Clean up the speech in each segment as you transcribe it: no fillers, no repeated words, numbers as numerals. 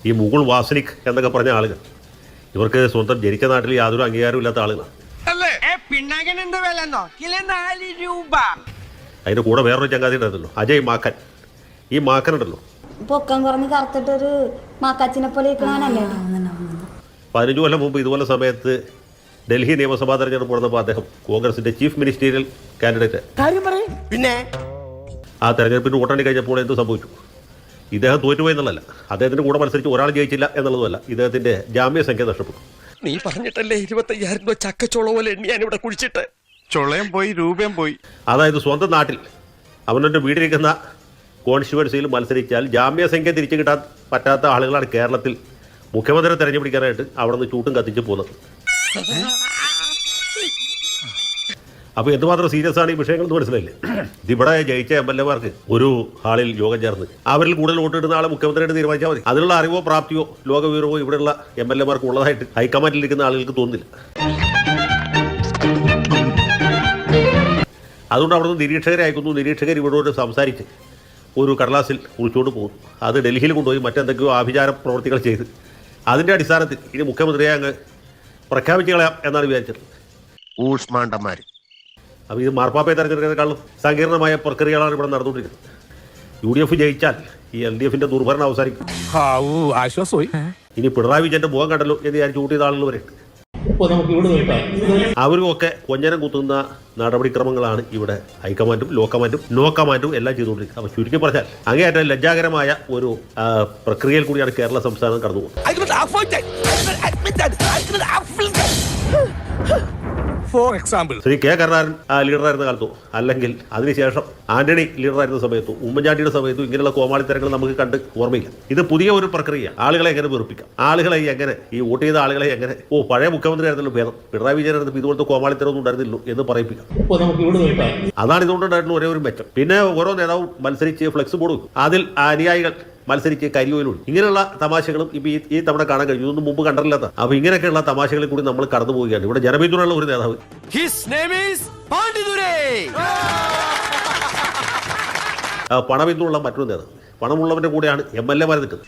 ഈ മുകുൾ വാസനിക് എന്നൊക്കെ പറഞ്ഞ ആളുകൾ ഇവർക്ക് സ്വന്തം ജനിച്ച നാട്ടിൽ യാതൊരു അംഗീകാരവും ഇല്ലാത്ത ആളുകളാണ്. അതിൻ്റെ കൂടെ വേറൊരു ചങ്ങാതി ഉണ്ടായിരുന്നല്ലോ, അജയ് മാക്കൻ. ഈ മാക്കൻ ഉണ്ടല്ലോ, പൊക്കം കുറഞ്ഞ് കറുത്തിട്ടൊരു മാക്കാച്ചിനെ പോലെ 15 കൊല്ലം മുമ്പ് ഇതുപോലെ സമയത്ത് ഡൽഹി നിയമസഭാ തെരഞ്ഞെടുപ്പ് നടന്നപ്പോൾ അദ്ദേഹം കോൺഗ്രസിന്റെ ചീഫ് മിനിസ്റ്റീരിയൽ കാൻഡിഡേറ്റ്. പിന്നെ ആ തെരഞ്ഞെടുപ്പിന് വോട്ടെണ്ണി കഴിഞ്ഞപ്പോൾ എന്ത് സംഭവിച്ചു? ഇദ്ദേഹം തോറ്റുപോയി എന്നുള്ളതല്ല, അദ്ദേഹത്തിന്റെ കൂടെ മത്സരിച്ച് ഒരാൾ ജയിച്ചില്ല എന്നുള്ളതുമല്ല, ഇദ്ദേഹത്തിന്റെ ജാമ്യസംഖ്യ നഷ്ടപ്പെട്ടു. നീ പറഞ്ഞിട്ടല്ലേ 25,000 രൂപ ചക്കച്ചോള പോലെ എണ്ണിയാൻ ഇവിടെ കുഴിച്ചിട്ട് ചൊളയും പോയി രൂപയും പോയി. അതായത് സ്വന്തം നാട്ടിൽ അവനവൻ്റെ വീടിരിക്കുന്ന കോൺസ്റ്റിറ്റ്യുവൻസിയിൽ മത്സരിച്ചാൽ ജാമ്യസംഖ്യ തിരിച്ചു കിട്ടാൻ പറ്റാത്ത ആളുകളാണ് കേരളത്തിൽ മുഖ്യമന്ത്രിയെ തെരഞ്ഞെടുപ്പിക്കാനായിട്ട് അവിടെ നിന്ന് ചൂട്ടും കത്തിച്ച് പോകുന്നത്. അപ്പോൾ എന്തുമാത്രം സീരിയസ് ആണ് ഈ വിഷയങ്ങളെന്ന് മനസ്സിലായില്ലേ? ഇവിടെ ജയിച്ച MLA-മാർക്ക് ഒരു ഹാളിൽ യോഗം ചേർന്ന് അവരിൽ കൂടുതൽ വോട്ടിടുന്ന ആളെ മുഖ്യമന്ത്രിയായിട്ട് തീരുമാനിച്ചാൽ മതി. അതിനുള്ള അറിവോ പ്രാപ്തിയോ ലോകവിവരമോ ഇവിടെയുള്ള MLA-മാർക്ക് ഉള്ളതായിട്ട് ഹൈക്കമാൻഡിലിരിക്കുന്ന ആളുകൾക്ക് തോന്നുന്നില്ല. അതുകൊണ്ട് അവിടെ നിന്ന് നിരീക്ഷകരെ അയക്കുന്നു. നിരീക്ഷകർ ഇവിടോട് സംസാരിച്ച് ഒരു കടലാസിൽ കുറിച്ചുകൊണ്ട് പോകുന്നു. അത് ഡൽഹിയിൽ കൊണ്ടുപോയി മറ്റെന്തൊക്കെയോ ആഭിചാര പ്രവർത്തികൾ ചെയ്ത് അതിൻ്റെ അടിസ്ഥാനത്തിൽ ഇനി മുഖ്യമന്ത്രിയെ അങ്ങ് പ്രഖ്യാപിച്ചു കളയാം എന്നാണ് വിചാരിച്ചത്. ഊഷ്മാണ്ടന്മാർ. അപ്പോൾ ഇത് മാർപ്പാപ്പയെ തെരഞ്ഞെടുക്കുന്നതിനേക്കാളും സങ്കീർണമായ പ്രക്രിയകളാണ് ഇവിടെ നടന്നുകൊണ്ടിരിക്കുന്നത്. UDF ജയിച്ചാൽ ഈ LDF-ന്റെ ദുർഭരണം അവസാനിക്കും. ആശ്വാസമായി. ഇനി പിണറായി വിജയന്റെ മുഖം കണ്ടല്ലോ എന്ന് വിചാരിച്ച് കൂട്ടിയ ആളുകൾ വരെ അവരും ഒക്കെ കൊഞ്ഞനം കുത്തുന്ന നടപടിക്രമങ്ങളാണ് ഇവിടെ ഹൈക്കമാൻഡും ലോ കമാൻഡും എല്ലാം ചെയ്തുകൊണ്ടിരിക്കുന്നത്. അപ്പോൾ ചുരുക്കി പറഞ്ഞാൽ അങ്ങേയറ്റം ലജ്ജാകരമായ ഒരു പ്രക്രിയയിൽ കൂടിയാണ് കേരള സംസ്ഥാനം കടന്നുപോകുന്നത്. ഫോർ എക്സാമ്പിൾ, ശ്രീ കെ കരുണാകരൻ ലീഡറായിരുന്ന കാലത്തോ അല്ലെങ്കിൽ അതിനുശേഷം ആന്റണി ലീഡറായിരുന്ന സമയത്തോ ഉമ്മൻചാണ്ടിയുടെ സമയത്തോ ഇങ്ങനെയുള്ള കോമാളിത്തരങ്ങൾ നമുക്ക് കണ്ട് ഓർമ്മയില്ല. ഇത് പുതിയ ഒരു പ്രക്രിയ. ആളുകളെ എങ്ങനെ വെറുപ്പിക്കാം, ആളുകളെ എങ്ങനെ ഈ വോട്ട് ചെയ്ത ആളുകളെ എങ്ങനെ പഴയ മുഖ്യമന്ത്രി ആയിരുന്നല്ലോ ഭേദം, പിണറായി വിജയൻ ആയിരുന്നു ഇതുപോലത്തെ കോമാളിത്തരമൊന്നും ഉണ്ടായിരുന്നില്ലോ എന്ന് പറയിപ്പിക്കാം. അതാണ് ഇതുകൊണ്ടുണ്ടായിട്ടുള്ള ഒരേ ഒരു മെച്ചം. പിന്നെ ഓരോ നേതാവും മത്സരിച്ച് ഫ്ലെക്സ് ബോർഡ് വെക്കും, അതിൽ അനുയായികൾ മത്സരിച്ച് കരിയോയിലുണ്ട്. ഇങ്ങനെയുള്ള തമാശകളും ഇപ്പൊ ഈ തവണ കാണാൻ കഴിഞ്ഞു, ഇതൊന്നും മുമ്പ് കണ്ടില്ലാത്ത. അപ്പൊ ഇങ്ങനെയൊക്കെയുള്ള തമാശകളിൽ കൂടി നമ്മൾ കടന്നു പോവുകയാണ്. ഇവിടെ ജനപിന്തുണയുള്ള ഒരു നേതാവ്, പണപിന്തുണയുള്ള മറ്റൊരു നേതാവ്, പണമുള്ളവന്റെ കൂടെയാണ് MLA-മാർ നിൽക്കുന്നത്.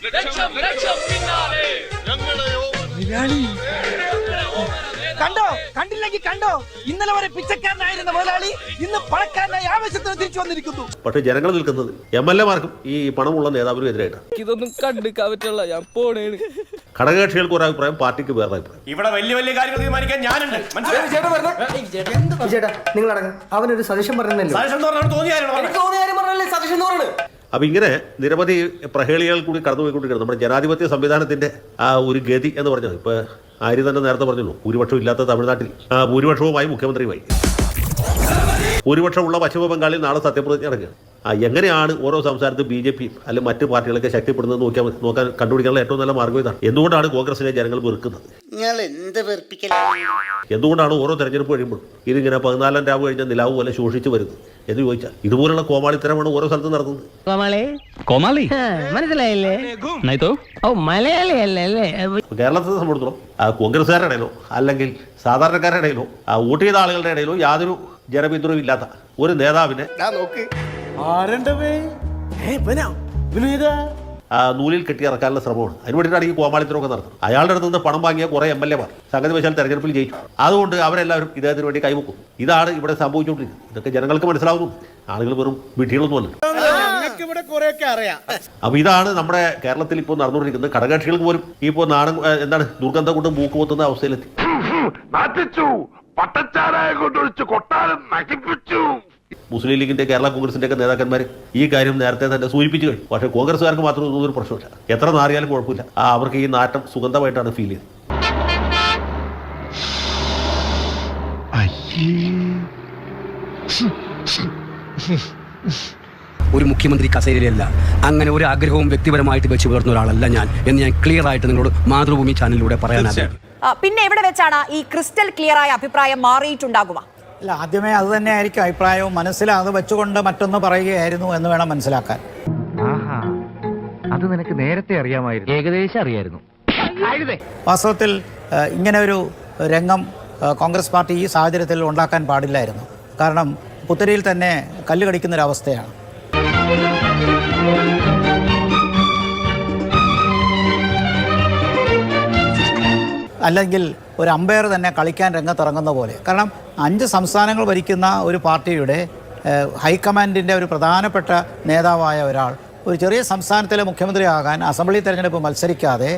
കണ്ടോ കണ്ടില്ലെങ്കിൽ കണ്ടോ, ഇന്നലെ വരെ പിച്ചക്കാരനായിരുന്ന മുതലാളി ഇന്ന് പണക്കാരനായി ആവേശത്തിന് തിരിച്ചു വന്നിരിക്കുന്നു. പക്ഷേ ജനങ്ങൾ നിൽക്കുന്നത് MLA-മാർക്കും ഈ പണമുള്ള നേതാവിനും എതിരായിട്ടാണ്. ഇതൊന്നും കണ്ടിക്കാൻ പറ്റില്ല, ഞാൻ പോണേണ്. ഘടകകക്ഷികൾക്ക് ഒരു അഭിപ്രായം, പാർട്ടിക്ക് വേറെ അഭിപ്രായം. ഇവിടെ വലിയ വലിയ കാര്യങ്ങൾ തീരുമാനിക്കാൻ ഞാനുണ്ട്. നിങ്ങൾ അവനൊരു സജഷൻ പറഞ്ഞല്ലോ. അപ്പം ഇങ്ങനെ നിരവധി പ്രഹേളികൾ കൂടി കടന്നുപോയിക്കൊണ്ടിരിക്കുന്നത് നമ്മുടെ ജനാധിപത്യ സംവിധാനത്തിന്റെ ആ ഒരു ഗതി എന്ന് പറഞ്ഞത്. ഇപ്പൊ ആര്യ തന്നെ നേരത്തെ പറഞ്ഞല്ലോ, ഭൂരിപക്ഷം ഇല്ലാത്ത തമിഴ്നാട്ടിൽ ഭൂരിപക്ഷവുമായി മുഖ്യമന്ത്രിയുമായി, ഭൂരിപക്ഷമുള്ള പശ്ചിമ ബംഗാളിൽ നാളെ സത്യപ്രതിജ്ഞ നടക്കുകയാണ്. എങ്ങനെയാണ് ഓരോ സംസ്ഥാനത്തും BJP അല്ലെങ്കിൽ മറ്റു പാർട്ടികളൊക്കെ ശക്തിപ്പെടുന്നത് നോക്കാൻ കണ്ടുപിടിക്കാനുള്ള ഏറ്റവും നല്ല മാർഗ്ഗം ഇതാണ്. എന്തുകൊണ്ടാണ് കോൺഗ്രസിനെ ജനങ്ങൾ വെറുക്കുന്നത്? എന്തുകൊണ്ടാണ് ഓരോ തെരഞ്ഞെടുപ്പ് കഴിയുമ്പോൾ ഇതിങ്ങനെ 14 രാവ് കഴിഞ്ഞ നിലാവ് പോലെ ശോഷിച്ചു വരുന്നത് എന്ന് ചോദിച്ചാൽ ഇതുപോലുള്ള കോമാളിത്തരമാണ് ഓരോ സ്ഥലത്തും നടക്കുന്നത്. കേരളത്തെ സംബന്ധിച്ചിടത്തോളം കോൺഗ്രസ്സുകാരുടെ ഇടയിലോ അല്ലെങ്കിൽ സാധാരണക്കാരുടെ ഇടയിലോ വോട്ട് ചെയ്ത ആളുകളുടെ ഇടയിലോ യാതൊരു ജനപിന്തുണയും ഇല്ലാത്ത ഒരു നേതാവിനെ നൂലിൽ കെട്ടിയിറക്കാനുള്ള ശ്രമമാണ്. അതിന് വേണ്ടിയിട്ടാണ് ഈ കോമാളിത്തരമൊക്കെ നടത്തുന്നത്. അയാളുടെ അടുത്ത് നിന്ന് പണം വാങ്ങിയ കുറേ MLA-മാർ സംഗതി വശാൽ തെരഞ്ഞെടുപ്പിൽ ജയിച്ചു. അതുകൊണ്ട് അവരെല്ലാവരും ഇദ്ദേഹത്തിന് വേണ്ടി കൈമുക്കും. ഇതാണ് ഇവിടെ സംഭവിച്ചുകൊണ്ടിരിക്കുന്നത്. ഇതൊക്കെ ജനങ്ങൾക്ക് മനസ്സിലാവുന്നു. ആളുകൾ വെറും വിഡ്ഢികളൊന്നുമല്ല. അപ്പൊ ഇതാണ് നമ്മുടെ കേരളത്തിൽ ഇപ്പോൾ നടന്നുകൊണ്ടിരിക്കുന്നത്. ഘടകകക്ഷികൾക്ക് പോലും ഇപ്പോൾ ദുർഗന്ധം കൊണ്ട് മൂക്ക് പൊത്തുന്ന അവസ്ഥയിലെത്തി. മുസ്ലിം ലീഗിന്റെ കേരള കോൺഗ്രസിന്റെ ഒക്കെ നേതാക്കന്മാർ ഈ കാര്യം നേരത്തെ തന്നെ സൂചിപ്പിച്ചു കഴിഞ്ഞു. പക്ഷേ കോൺഗ്രസ്സുകാർക്ക് മാത്രം ഒന്നും ഒരു പ്രശ്നമില്ല. എത്ര നാറിയാലും കുഴപ്പമില്ല. അവർക്ക് ഈ നാറ്റം സുഗന്ധമായിട്ടാണ് ഫീൽ ചെയ്തത്. ഒരു മുഖ്യമന്ത്രി കസേരയിലല്ല, അങ്ങനെ ഒരു ആഗ്രഹവും വ്യക്തിപരമായിട്ട് വെച്ച് പുലർത്തുന്ന ഒരാളല്ല ഞാൻ എന്ന് ഞാൻ ക്ലിയർ ആയിട്ട് നിങ്ങളോട് മാതൃഭൂമി ചാനലിലൂടെ പറയാനാണ്. പിന്നെ എവിടെ വെച്ചാണ് ഈ ക്രിസ്റ്റൽ ക്ലിയർ ആയ അഭിപ്രായം മാറിയിട്ടുണ്ടാകുക? അല്ല, ആദ്യമേ അത് തന്നെ ആയിരിക്കും അഭിപ്രായവും. മനസ്സിൽ അത് വെച്ചുകൊണ്ട് മറ്റൊന്ന് പറയുകയായിരുന്നു എന്ന് വേണം മനസ്സിലാക്കാൻ. അത് നിനക്ക് നേരത്തെ അറിയാമായിരുന്നു? ഏകദേശം അറിയായിരുന്നു. വാസ്തവത്തിൽ ഇങ്ങനെ ഒരു രംഗം കോൺഗ്രസ് പാർട്ടി ഈ സാഹചര്യത്തിൽ ഉണ്ടാക്കാൻ പാടില്ലായിരുന്നു. കാരണം പുത്തരിയിൽ തന്നെ കല്ല് കടിക്കുന്നൊരവസ്ഥയാണ്. അല്ലെങ്കിൽ ഒരു അമ്പയർ തന്നെ കളിക്കാൻ രംഗത്തിറങ്ങുന്ന പോലെ. കാരണം 5 സംസ്ഥാനങ്ങൾ ഭരിക്കുന്ന ഒരു പാർട്ടിയുടെ ഹൈക്കമാൻഡിൻ്റെ ഒരു പ്രധാനപ്പെട്ട നേതാവായ ഒരാൾ ഒരു ചെറിയ സംസ്ഥാനത്തിലെ മുഖ്യമന്ത്രിയാകാൻ അസംബ്ലി തെരഞ്ഞെടുപ്പ് മത്സരിക്കാതെ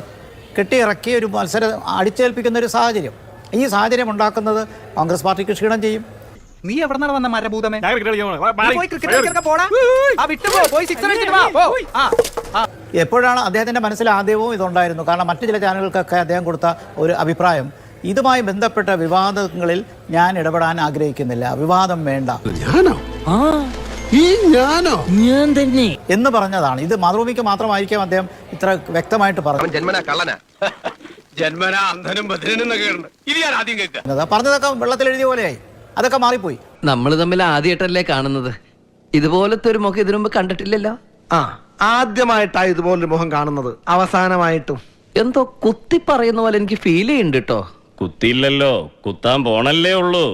കെട്ടിയിറക്കി ഒരു മത്സരം അടിച്ചേൽപ്പിക്കുന്ന ഒരു സാഹചര്യം. ഈ സാഹചര്യം ഉണ്ടാക്കുന്നത് കോൺഗ്രസ് പാർട്ടിക്ക് ക്ഷീണം ചെയ്യും. നീ എവിടെ നിന്നാണ് വന്ന മരഭൂതമേ? എപ്പോഴാണ് അദ്ദേഹത്തിൻ്റെ മനസ്സിൽ ആദ്യവും ഇതുണ്ടായിരുന്നു. കാരണം മറ്റു ചില ചാനലുകൾക്കൊക്കെ അദ്ദേഹം കൊടുത്ത ഒരു അഭിപ്രായം, ഇതുമായി ബന്ധപ്പെട്ട വിവാദങ്ങളിൽ ഞാൻ ഇടപെടാൻ ആഗ്രഹിക്കുന്നില്ല, വിവാദം വേണ്ട എന്ന് പറഞ്ഞതാണ്. ഇത് മാതൃഭൂമിക്ക് മാത്രമായിരിക്കും അദ്ദേഹം ഇത്ര വ്യക്തമായിട്ട് പറഞ്ഞത്. പറഞ്ഞതൊക്കെ വെള്ളത്തിൽ എഴുതിയ പോലെയായി, അതൊക്കെ മാറിപ്പോയി. നമ്മൾ തമ്മിൽ ആദ്യമായിട്ടല്ലേ കാണുന്നത്. ഇതുപോലത്തെ ഒരു മുഖം ഇതിനു മുമ്പ് കണ്ടിട്ടില്ലല്ലോ. ആദ്യമായിട്ടാ ഇതുപോലൊരു മുഖം കാണുന്നത്, അവസാനമായിട്ടും. എന്തോ കുത്തി പറയുന്ന പോലെ എനിക്ക് ഫീൽ ചെയ്യുന്നുണ്ട് കേട്ടോ. കുത്തിയില്ലല്ലോ, കുത്താൻ പോണല്ലേ ഉള്ളൂ.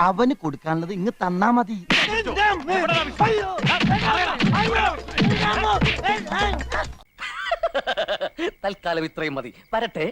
അവന് കൊടുക്കാനുള്ളത് ഇങ്ങ് തന്നാ മതി. തൽക്കാലം ഇത്രയും മതി. വരട്ടെ.